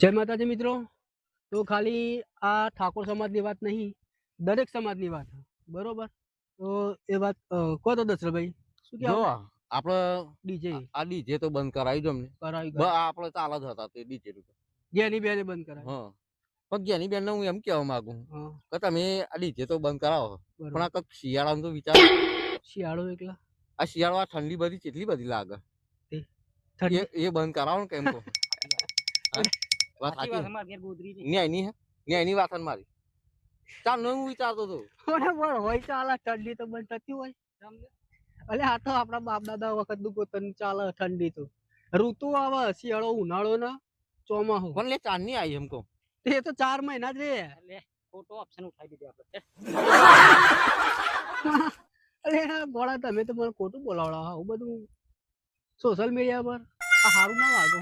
જય માતાજી મિત્રો. તો ખાલી આ ઠાકોર સમાજની વાત નહીં, દરેક સમાજની વાત છે. બરોબર. તો એ વાત કહો તો દશરથભાઈ શું જો કહેવું? આપડે ડીજે આ ડીજે તો બંધ કરાવી દો અમને. કરાવી બસ કરાવી આપડે ચાલે જ હતા તે ડીજે તો. જેની બેને બંધ કરાવી. હા, પણ જેની બેન હું એમ કહેવા માંગુ હા કે તમે આ ડીજે તો બંધ કરાવો, પણ બરોબર. આ કંઈક શિયાળાનું તો વિચાર. શિયાળો એકલા આ શિયાળો આ ઠંડી બધી કેટલી બધી લાગે, તે એ ઠંડી એ બંધ કરાવો ને કેમ કહો. હા? વાત સાચી ન્યાયની હે, ન્યાયની વાત હે ને મારી. ચાલ હું વિચારતો હતો. બરાબર હોય ચાલે, ઠંડી તો બંધ થતી હોય. અલે આ તો આપણા બાપ દાદા વખત નું પોતાનું ચાલે. ઠંડી તો ઋતુ આવે, શિયાળો, ઉનાળો ને ચોમાસું. પણ લે ચાંદની આવી એમ કહો. તે તો 4 મહિના જ રે. ફોટો ઓપ્શન ઉઠાવી દીધો આપણે. અરે ગોળા, તમે તો મને ખોટું બોલાવડા. આવું બધું સોશિયલ મીડિયા પર આ સારું ના લાગે.